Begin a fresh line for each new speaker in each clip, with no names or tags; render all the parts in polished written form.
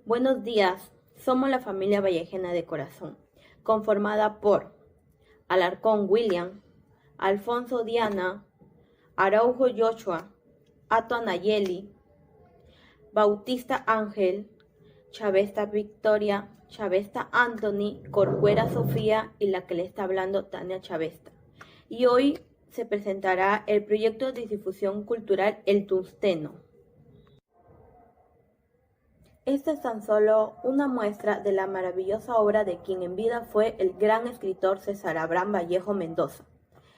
Buenos días, somos la familia Vallejena de Corazón, conformada por Alarcón William, Alfonso Diana, Araujo Joshua, Ato Nayeli, Bautista Ángel, Chavesta Victoria, Chavesta Anthony, Corcuera Sofía y la que le está hablando Tania Chavesta. Y hoy se presentará el proyecto de difusión cultural El Tungsteno. Esta es tan solo una muestra de la maravillosa obra de quien en vida fue el gran escritor César Abraham Vallejo Mendoza.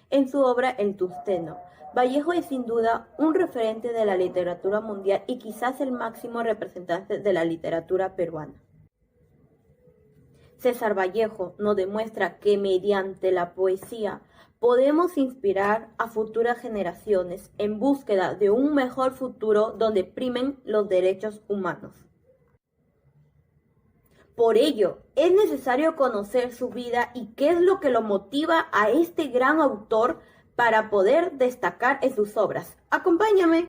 En su obra El Tungsteno, Vallejo es sin duda un referente de la literatura mundial y quizás el máximo representante de la literatura peruana. César Vallejo nos demuestra que mediante la poesía podemos inspirar a futuras generaciones en búsqueda de un mejor futuro donde primen los derechos humanos. Por ello, es necesario conocer su vida y qué es lo que lo motiva a este gran autor para poder destacar en sus obras. Acompáñame.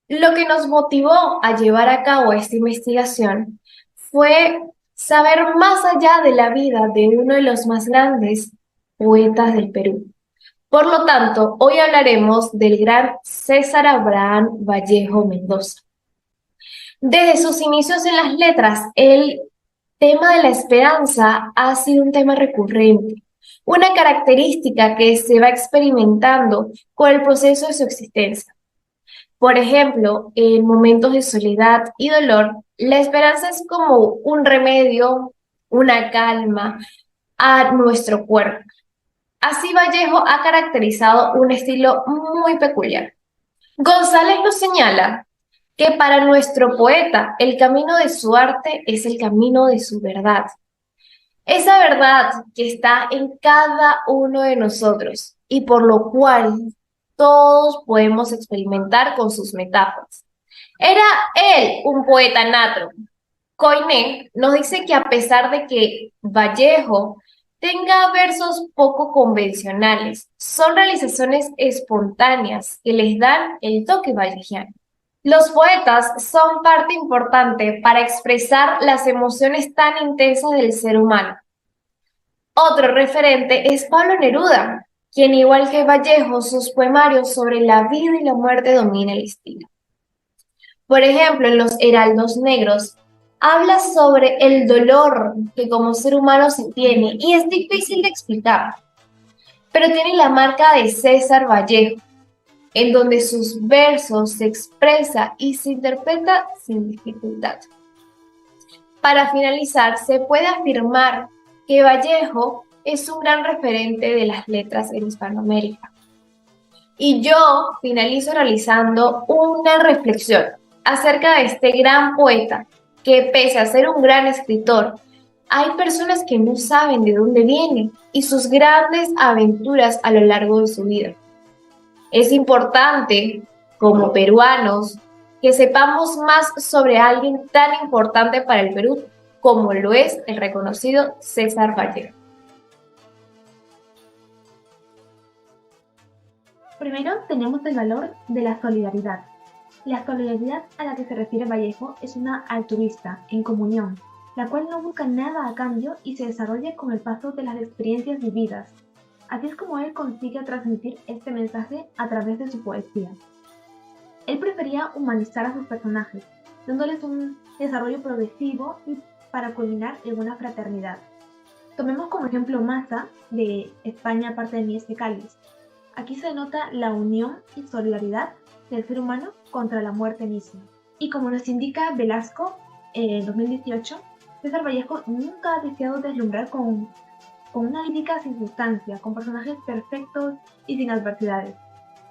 Lo que nos motivó a llevar a cabo esta investigación fue saber más allá de la vida de uno de los más grandes poetas del Perú. Por lo tanto, hoy hablaremos del gran César Abraham Vallejo Mendoza. Desde sus inicios en las letras, el tema de la esperanza ha sido un tema recurrente, una característica que se va experimentando con el proceso de su existencia. Por ejemplo, en momentos de soledad y dolor, la esperanza es como un remedio, una calma a nuestro cuerpo. Así Vallejo ha caracterizado un estilo muy peculiar. González nos señala que para nuestro poeta el camino de su arte es el camino de su verdad. Esa verdad que está en cada uno de nosotros y por lo cual todos podemos experimentar con sus metáforas. Era él un poeta nato. Coiné nos dice que a pesar de que Vallejo tenga versos poco convencionales, son realizaciones espontáneas que les dan el toque vallejiano. Los poetas son parte importante para expresar las emociones tan intensas del ser humano. Otro referente es Pablo Neruda, quien igual que Vallejo, sus poemarios sobre la vida y la muerte domina el estilo. Por ejemplo, en Los Heraldos Negros, habla sobre el dolor que como ser humano se tiene y es difícil de explicar, pero tiene la marca de César Vallejo, en donde sus versos se expresa y se interpreta sin dificultad. Para finalizar, se puede afirmar que Vallejo es un gran referente de las letras en Hispanoamérica. Y yo finalizo realizando una reflexión acerca de este gran poeta, que pese a ser un gran escritor, hay personas que no saben de dónde viene y sus grandes aventuras a lo largo de su vida. Es importante, como peruanos, que sepamos más sobre alguien tan importante para el Perú como lo es el reconocido César Vallejo.
Primero tenemos el valor de la solidaridad. La solidaridad a la que se refiere Vallejo es una altruista, en comunión, la cual no busca nada a cambio y se desarrolla con el paso de las experiencias vividas. Así es como él consigue transmitir este mensaje a través de su poesía. Él prefería humanizar a sus personajes, dándoles un desarrollo progresivo y para culminar en una fraternidad. Tomemos como ejemplo Maza, de España, parte de mí este cáliz. Aquí se denota la unión y solidaridad del ser humano contra la muerte misma. Y como nos indica Velasco en 2018, César Vallejo nunca ha deseado deslumbrar con una lírica sin sustancia, con personajes perfectos y sin adversidades.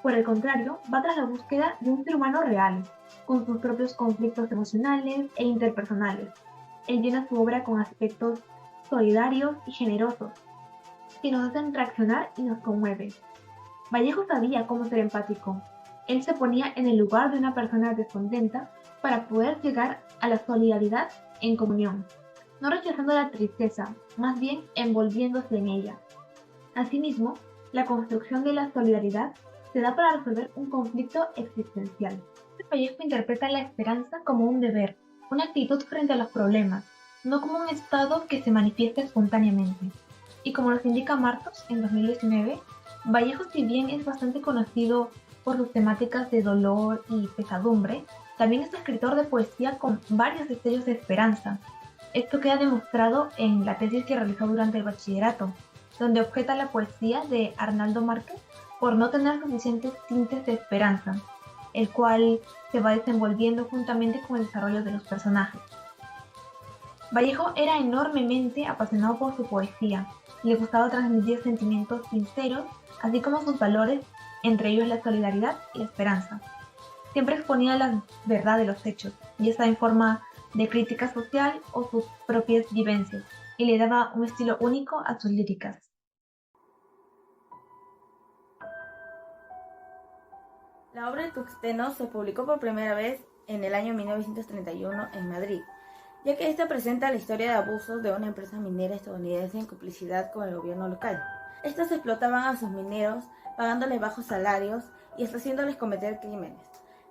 Por el contrario, va tras la búsqueda de un ser humano real, con sus propios conflictos emocionales e interpersonales. Él llena su obra con aspectos solidarios y generosos, que nos hacen reaccionar y nos conmueven. Vallejo sabía cómo ser empático. Él se ponía en el lugar de una persona descontenta para poder llegar a la solidaridad en comunión, no rechazando la tristeza, más bien envolviéndose en ella. Asimismo, la construcción de la solidaridad se da para resolver un conflicto existencial. Vallejo interpreta la esperanza como un deber, una actitud frente a los problemas, no como un estado que se manifiesta espontáneamente. Y como nos indica Martos en 2019, Vallejo, si bien es bastante conocido por sus temáticas de dolor y pesadumbre, también es escritor de poesía con varios destellos de esperanza. Esto queda demostrado en la tesis que realizó durante el bachillerato, donde objeta la poesía de Arnaldo Márquez por no tener suficientes tintes de esperanza, el cual se va desenvolviendo juntamente con el desarrollo de los personajes. Vallejo era enormemente apasionado por su poesía, le gustaba transmitir sentimientos sinceros, así como sus valores, entre ellos la solidaridad y la esperanza. Siempre exponía la verdad de los hechos, ya sea en forma de crítica social o sus propias vivencias, y le daba un estilo único a sus líricas.
La obra El Tuxteno se publicó por primera vez en el año 1931 en Madrid, ya que esta presenta la historia de abusos de una empresa minera estadounidense en complicidad con el gobierno local. Estos explotaban a sus mineros, pagándoles bajos salarios y hasta haciéndoles cometer crímenes.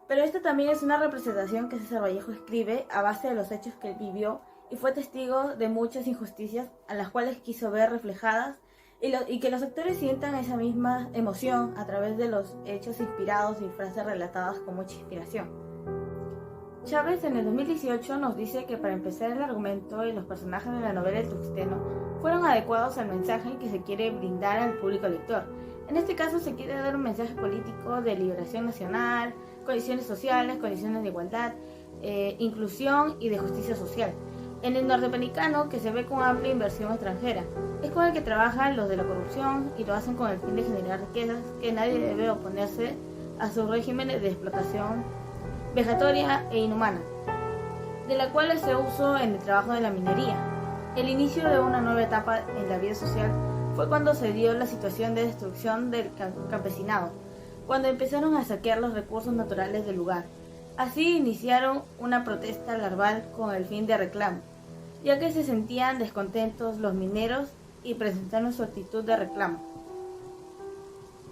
Pero esta también es una representación que César Vallejo escribe a base de los hechos que él vivió y fue testigo de muchas injusticias a las cuales quiso ver reflejadas y que los actores sientan esa misma emoción a través de los hechos inspirados y frases relatadas con mucha inspiración. Chávez en el 2018 nos dice que para empezar el argumento y los personajes de la novela El Tuxteno fueron adecuados al mensaje que se quiere brindar al público lector. En este caso se quiere dar un mensaje político de liberación nacional, condiciones sociales, condiciones de igualdad, inclusión y de justicia social. En el norteamericano, que se ve con amplia inversión extranjera, es con el que trabajan los de la corrupción y lo hacen con el fin de generar riquezas, que nadie debe oponerse a sus regímenes de explotación vejatoria e inhumana, de la cual se usó en el trabajo de la minería. El inicio de una nueva etapa en la vida social fue cuando se dio la situación de destrucción del campesinado, cuando empezaron a saquear los recursos naturales del lugar. Así iniciaron una protesta larval con el fin de reclamo, ya que se sentían descontentos los mineros y presentaron su actitud de reclamo.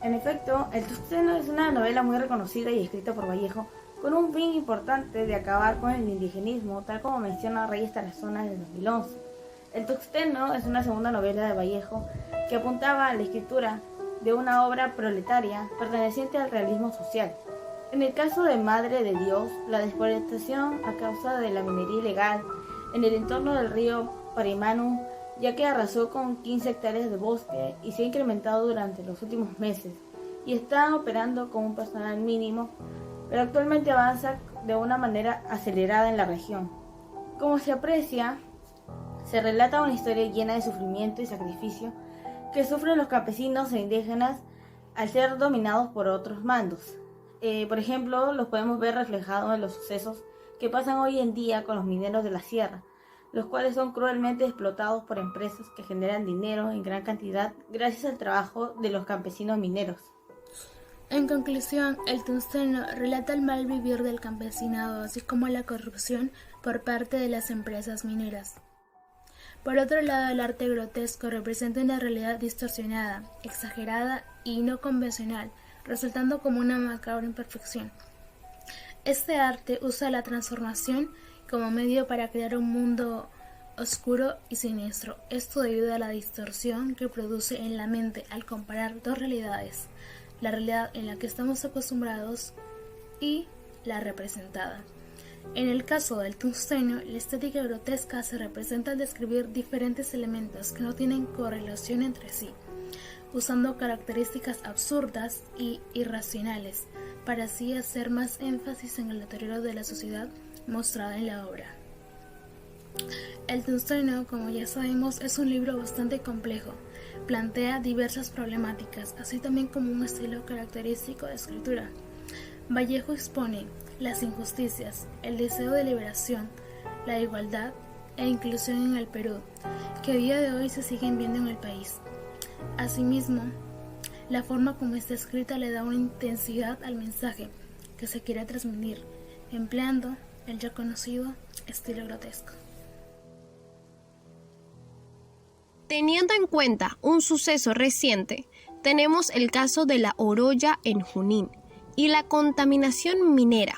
En efecto, El Tuxteno es una novela muy reconocida y escrita por Vallejo, con un fin importante de acabar con el indigenismo, tal como menciona Reyes Tarazona en el 2011. El Tuxteno es una segunda novela de Vallejo que apuntaba a la escritura de una obra proletaria perteneciente al realismo social. En el caso de Madre de Dios, la deforestación a causa de la minería ilegal en el entorno del río Parimanu, ya que arrasó con 15 hectáreas de bosque y se ha incrementado durante los últimos meses, y están operando con un personal mínimo, pero actualmente avanza de una manera acelerada en la región. Como se aprecia, se relata una historia llena de sufrimiento y sacrificio que sufren los campesinos e indígenas al ser dominados por otros mandos. Por ejemplo, los podemos ver reflejados en los sucesos que pasan hoy en día con los mineros de la sierra, los cuales son cruelmente explotados por empresas que generan dinero en gran cantidad gracias al trabajo de los campesinos mineros.
En conclusión, El Tuxteno relata el mal vivir del campesinado, así como la corrupción por parte de las empresas mineras. Por otro lado, el arte grotesco representa una realidad distorsionada, exagerada y no convencional, resultando como una macabra imperfección. Este arte usa la transformación como medio para crear un mundo oscuro y siniestro. Esto debido a la distorsión que produce en la mente al comparar dos realidades, la realidad en la que estamos acostumbrados y la representada. En el caso del Tuxteno, la estética grotesca se representa al describir diferentes elementos que no tienen correlación entre sí, usando características absurdas y irracionales, para así hacer más énfasis en el deterioro de la sociedad mostrada en la obra. El Tuxteno, como ya sabemos, es un libro bastante complejo. Plantea diversas problemáticas, así también como un estilo característico de escritura. Vallejo expone las injusticias, el deseo de liberación, la igualdad e inclusión en el Perú, que a día de hoy se siguen viendo en el país. Asimismo, la forma como está escrita le da una intensidad al mensaje que se quiere transmitir, empleando el ya conocido estilo grotesco.
Teniendo en cuenta un suceso reciente, tenemos el caso de la Oroya en Junín y la contaminación minera.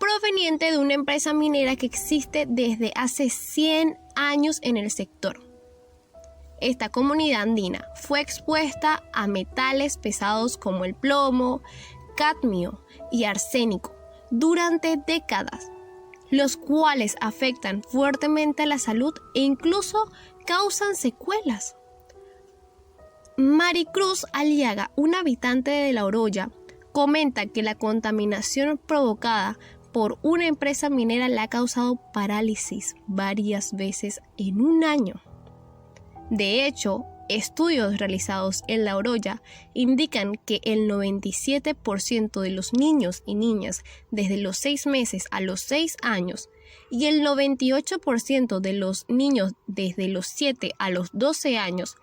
proveniente de una empresa minera que existe desde hace 100 años en el sector. Esta comunidad andina fue expuesta a metales pesados como el plomo, cadmio y arsénico durante décadas, los cuales afectan fuertemente a la salud e incluso causan secuelas. Maricruz Aliaga, una habitante de La Oroya, comenta que la contaminación provocada por una empresa minera le ha causado parálisis varias veces en un año. De hecho, estudios realizados en La Oroya indican que el 97% de los niños y niñas desde los 6 meses a los 6 años y el 98% de los niños desde los 7 a los 12 años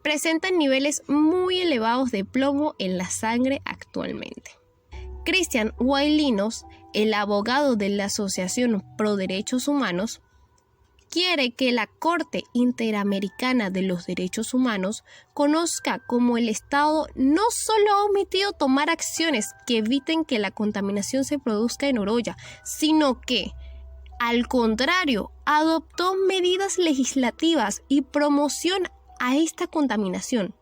presentan niveles muy elevados de plomo en la sangre actualmente. Cristian Guaylinos, el abogado de la Asociación Pro Derechos Humanos, quiere que la Corte Interamericana de los Derechos Humanos conozca cómo el Estado no solo ha omitido tomar acciones que eviten que la contaminación se produzca en Oroya, sino que, al contrario, adoptó medidas legislativas y promoción a esta contaminación.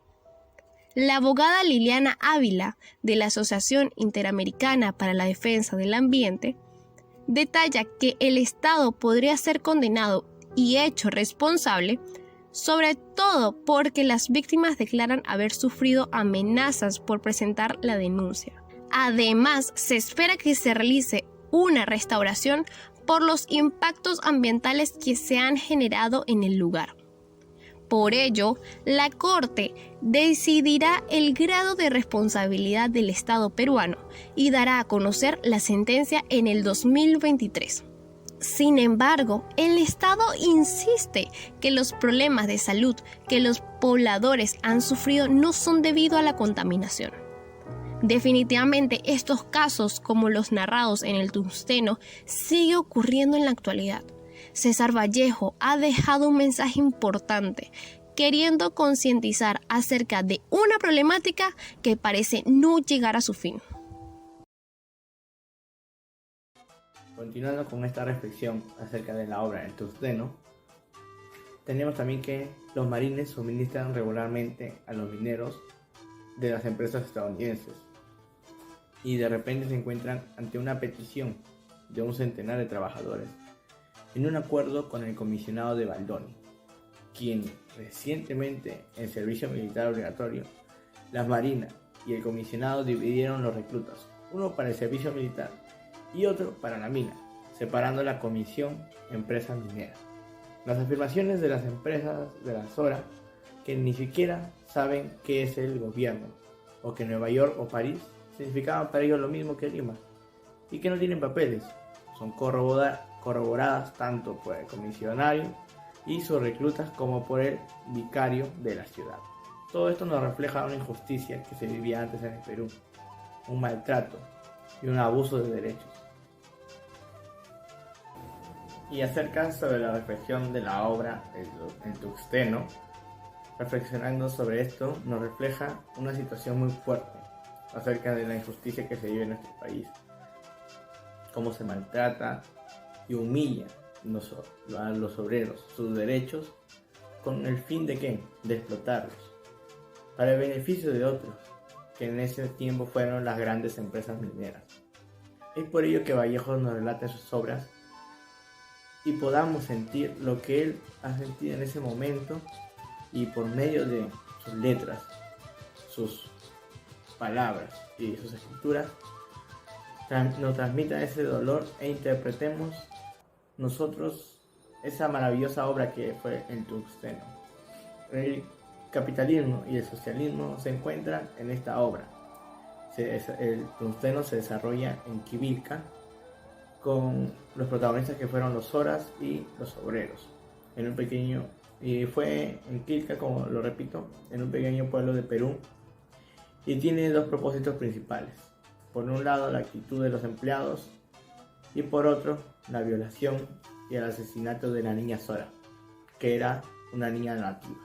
La abogada Liliana Ávila, de la Asociación Interamericana para la Defensa del Ambiente, detalla que el Estado podría ser condenado y hecho responsable, sobre todo porque las víctimas declaran haber sufrido amenazas por presentar la denuncia. Además, se espera que se realice una restauración por los impactos ambientales que se han generado en el lugar. Por ello, la Corte decidirá el grado de responsabilidad del Estado peruano y dará a conocer la sentencia en el 2023. Sin embargo, el Estado insiste que los problemas de salud que los pobladores han sufrido no son debido a la contaminación. Definitivamente, estos casos, como los narrados en el tungsteno, sigue ocurriendo en la actualidad. César Vallejo ha dejado un mensaje importante, queriendo concientizar acerca de una problemática que parece no llegar a su fin.
Continuando con esta reflexión acerca de la obra El Tungsteno, tenemos también que los marines suministran regularmente a los mineros de las empresas estadounidenses y de repente se encuentran ante una petición de un centenar de trabajadores en un acuerdo con el comisionado de Baldoni, quien recientemente en servicio militar obligatorio, las marinas y el comisionado dividieron los reclutas, uno para el servicio militar y otro para la mina, separando la comisión empresas mineras. Las afirmaciones de las empresas de la Zora, que ni siquiera saben qué es el gobierno, o que Nueva York o París significaban para ellos lo mismo que Lima, y que no tienen papeles, son corroboradas tanto por el comisionario y sus reclutas como por el vicario de la ciudad. Todo esto nos refleja una injusticia que se vivía antes en el Perú, un maltrato y un abuso de derechos. Y acerca sobre la reflexión de la obra El Tungsteno, reflexionando sobre esto nos refleja una situación muy fuerte acerca de la injusticia que se vive en nuestro país, cómo se maltrata y humilla a los obreros, sus derechos, con el fin de ¿qué? De explotarlos, para el beneficio de otros, que en ese tiempo fueron las grandes empresas mineras. Es por ello que Vallejo nos relata en sus obras y podamos sentir lo que él ha sentido en ese momento, y por medio de sus letras, sus palabras y sus escrituras nos transmitan ese dolor e interpretemos nosotros esa maravillosa obra que fue El Tungsteno. El capitalismo y el socialismo se encuentran en esta obra. El Tungsteno se desarrolla en Quivilca, con los protagonistas que fueron los Zoras y los obreros, y fue en Quilca, como lo repito, en un pequeño pueblo de Perú, y tiene dos propósitos principales: por un lado la actitud de los empleados y por otro la violación y el asesinato de la niña Zora, que era una niña nativa.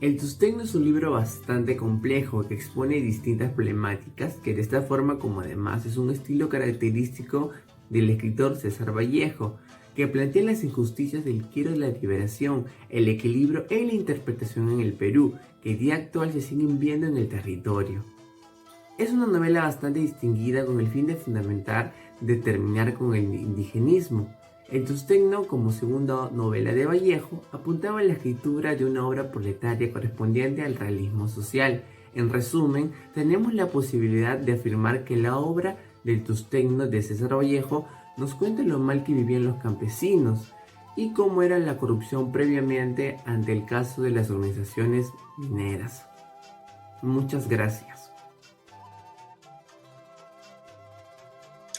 El Tustecno es un libro bastante complejo que expone distintas problemáticas que de esta forma como además es un estilo característico del escritor César Vallejo, que plantea las injusticias del quiero de la liberación, el equilibrio en la interpretación en el Perú, que día actual se siguen viendo en el territorio. Es una novela bastante distinguida con el fin de fundamentar, de terminar con el indigenismo. El Tustecno, como segunda novela de Vallejo, apuntaba a la escritura de una obra proletaria correspondiente al realismo social. En resumen, tenemos la posibilidad de afirmar que la obra del Tustecno de César Vallejo nos cuenta lo mal que vivían los campesinos y cómo era la corrupción previamente ante el caso de las organizaciones mineras. Muchas gracias.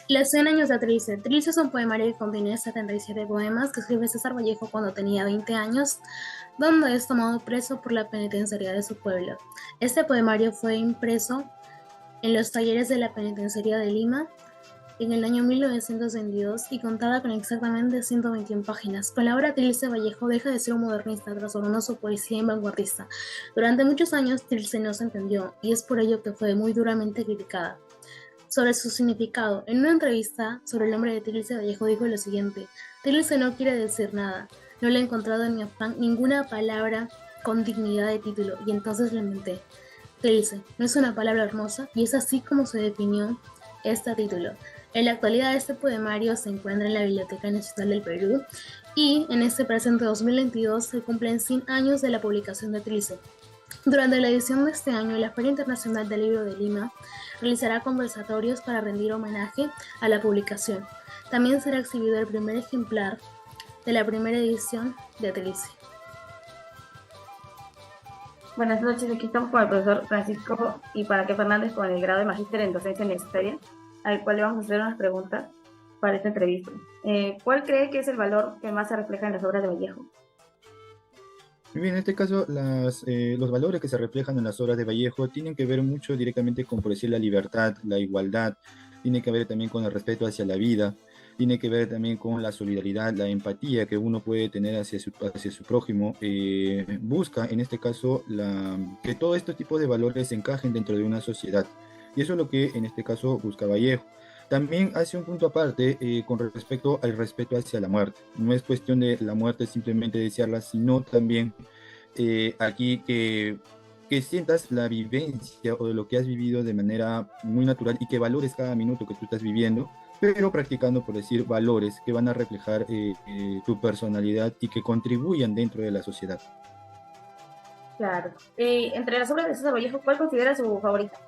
Los 100 años de Trilce. Trilce es un poemario que contiene 77 poemas que escribe César Vallejo cuando tenía 20 años, donde es tomado preso por la penitenciaría de su pueblo. Este poemario fue impreso en los talleres de la penitenciaría de Lima en el año 1922 y contaba con exactamente 121 páginas. Con la obra Trilce, Vallejo deja de ser un modernista, transformando su poesía en vanguardista. Durante muchos años Trilce no se entendió y es por ello que fue muy duramente criticada. Sobre su significado, en una entrevista sobre el nombre de Trilce, Vallejo dijo lo siguiente: Trilce no quiere decir nada, no le he encontrado en mi afán ninguna palabra con dignidad de título, y entonces lamenté. Trilce, ¿no es una palabra hermosa? Y es así como se definió este título. En la actualidad este poemario se encuentra en la Biblioteca Nacional del Perú y en este presente 2022 se cumplen 100 años de la publicación de Trilce. Durante la edición de este año, la Feria Internacional del Libro de Lima realizará conversatorios para rendir homenaje a la publicación. También será exhibido el primer ejemplar de la primera edición de Trilce.
Buenas noches, aquí estamos con el profesor Francisco Iparaque Fernández con el grado de Magíster en Docencia Universitaria, al cual le vamos a hacer unas preguntas para esta entrevista. ¿Cuál cree que es el valor que más se refleja en las obras de Vallejo?
Bien, en este caso, los valores que se reflejan en las obras de Vallejo tienen que ver mucho directamente con, por decir, la libertad, la igualdad, tiene que ver también con el respeto hacia la vida, tiene que ver también con la solidaridad, la empatía que uno puede tener hacia su prójimo. Busca, en este caso, que todos estos tipos de valores encajen dentro de una sociedad. Y eso es lo que, en este caso, busca Vallejo. También hace un punto aparte con respecto al respeto hacia la muerte. No es cuestión de la muerte simplemente desearla, sino también aquí que sientas la vivencia o de lo que has vivido de manera muy natural y que valores cada minuto que tú estás viviendo, pero practicando, por decir, valores que van a reflejar tu personalidad y que contribuyan dentro de la sociedad.
Claro. Entre las obras de César Vallejo, ¿cuál considera su favorita?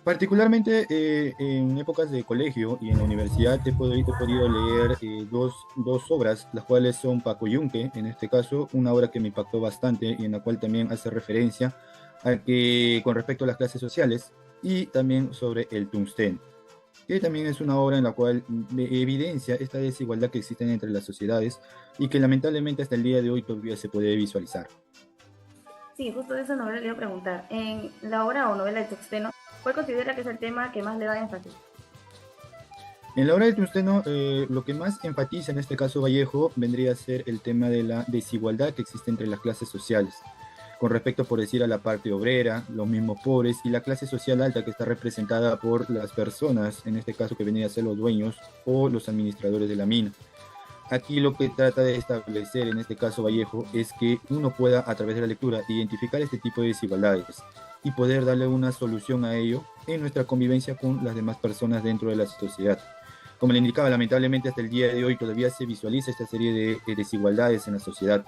Particularmente en épocas de colegio y en la universidad he podido leer dos obras, las cuales son Paco Yunque, en este caso, una obra que me impactó bastante y en la cual también hace referencia a que con respecto a las clases sociales, y también sobre el tungsteno, que también es una obra en la cual evidencia esta desigualdad que existe entre las sociedades y que lamentablemente hasta el día de hoy todavía se puede visualizar.
Sí, justo de esa novela le iba a preguntar. En la obra o novela de Tungsteno, ¿cuál considera que es el tema que más le da énfasis?
En la obra de Tungsteno, lo que más enfatiza en este caso Vallejo vendría a ser el tema de la desigualdad que existe entre las clases sociales, con respecto, por decir, a la parte obrera, los mismos pobres y la clase social alta que está representada por las personas, en este caso que venían a ser los dueños o los administradores de la mina. Aquí lo que trata de establecer, en este caso Vallejo, es que uno pueda, a través de la lectura, identificar este tipo de desigualdades y poder darle una solución a ello en nuestra convivencia con las demás personas dentro de la sociedad. Como le indicaba, lamentablemente hasta el día de hoy todavía se visualiza esta serie de desigualdades en la sociedad,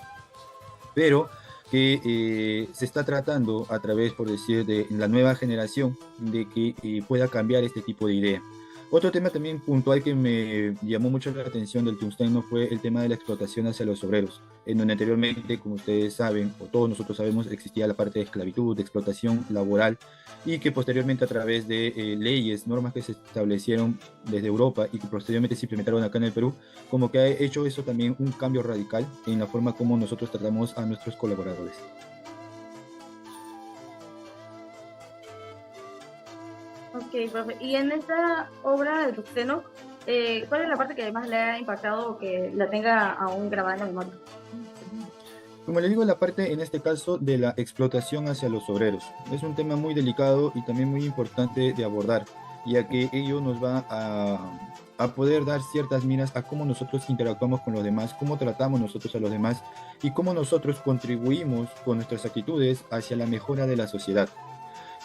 pero que se está tratando a través, por decir, de la nueva generación de que pueda cambiar este tipo de idea. Otro tema también puntual que me llamó mucho la atención del tungsteno fue el tema de la explotación hacia los obreros, en donde anteriormente, como ustedes saben, o todos nosotros sabemos, existía la parte de esclavitud, de explotación laboral, y que posteriormente a través de leyes, normas que se establecieron desde Europa y que posteriormente se implementaron acá en el Perú, como que ha hecho eso también un cambio radical en la forma como nosotros tratamos a nuestros colaboradores.
Ok, profe. Y en esta obra de Tungsteno, ¿Cuál es la parte que más le ha impactado o que la tenga aún grabada en la memoria?
Como le digo, la parte en este caso de la explotación hacia los obreros. Es un tema muy delicado y también muy importante de abordar, ya que ello nos va a poder dar ciertas miras a cómo nosotros interactuamos con los demás, cómo tratamos nosotros a los demás y cómo nosotros contribuimos con nuestras actitudes hacia la mejora de la sociedad.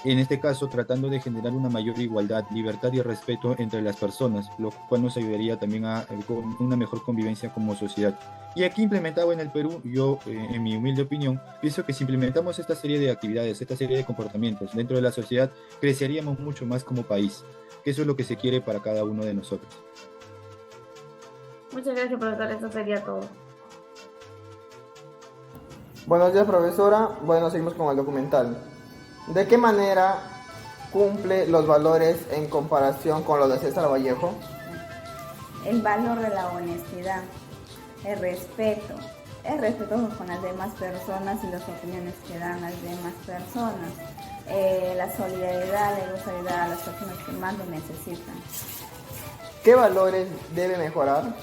En este caso, tratando de generar una mayor igualdad, libertad y respeto entre las personas, lo cual nos ayudaría también a con una mejor convivencia como sociedad. Y aquí implementado en el Perú, yo, en mi humilde opinión, pienso que si implementamos esta serie de actividades, esta serie de comportamientos dentro de la sociedad, creceríamos mucho más como país, que eso es lo que se quiere para cada uno de nosotros.
Muchas gracias, profesor. Eso sería todo.
Buenos días, profesora. Bueno, seguimos con el documental. ¿De qué manera cumple los valores en comparación con los de César Vallejo?
El valor de la honestidad, el respeto, es respetuoso con las demás personas y las opiniones que dan las demás personas, la solidaridad, le gusta ayudar a las personas que más lo necesitan.
¿Qué valores debe mejorar?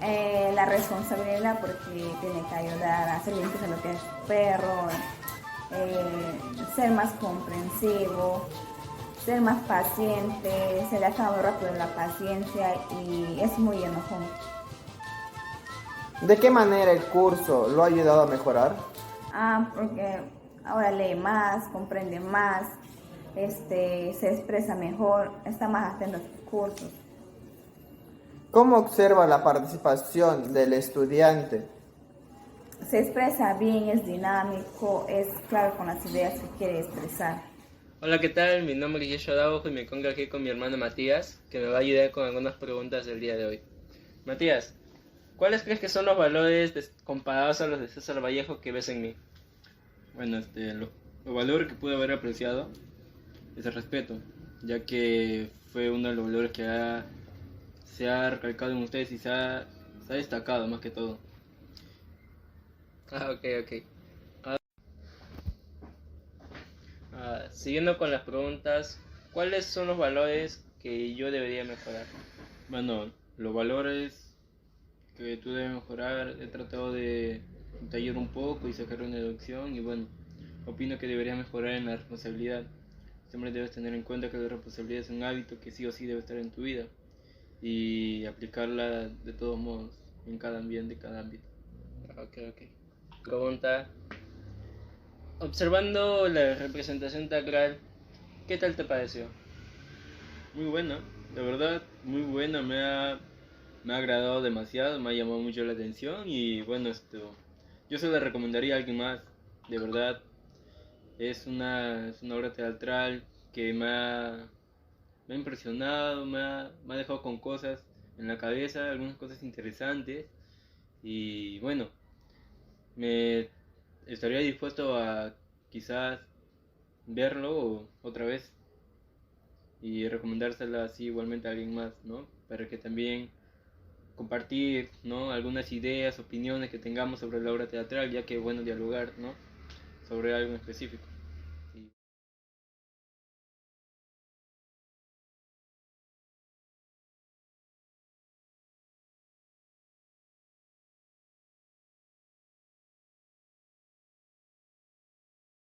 La responsabilidad, porque tiene que ayudar a hacer limpieza a lo que es perro, ser más comprensivo, ser más paciente, se le acaba rápido la paciencia y es muy enojón.
¿De qué manera el curso lo ha ayudado a mejorar?
Porque ahora lee más, comprende más, se expresa mejor, está más atento a sus cursos.
¿Cómo observa la participación del estudiante?
Se expresa bien, es dinámico, es claro con las ideas que quiere expresar.
Hola, ¿qué tal? Mi nombre es Yeshua Daujo y me encuentro aquí con mi hermano Matías, que me va a ayudar con algunas preguntas del día de hoy. Matías, ¿cuáles crees que son los valores comparados a los de César Vallejo que ves en mí?
Bueno, los valores que pude haber apreciado es el respeto, ya que fue uno de los valores que se ha recalcado en ustedes y se ha destacado más que todo.
Ok. Siguiendo con las preguntas, ¿cuáles son los valores que yo debería mejorar?
Bueno, los valores que tú debes mejorar, he tratado de detallar un poco y sacar una deducción y bueno, opino que deberías mejorar en la responsabilidad. Siempre debes tener en cuenta que la responsabilidad es un hábito que sí o sí debe estar en tu vida y aplicarla de todos modos, en cada ambiente, cada ámbito.
Ok. Pregunta: observando la representación teatral, ¿qué tal te pareció?
Muy buena, de verdad, muy buena, me ha agradado demasiado, me ha llamado mucho la atención y bueno, yo se la recomendaría a alguien más, de verdad. Es una obra teatral que me ha impresionado, me ha dejado con cosas en la cabeza, algunas cosas interesantes y bueno, me estaría dispuesto a quizás verlo otra vez y recomendársela así igualmente a alguien más, ¿no? Para que también compartir, ¿no? Algunas ideas, opiniones que tengamos sobre la obra teatral, ya que es bueno dialogar, ¿no? Sobre algo en específico.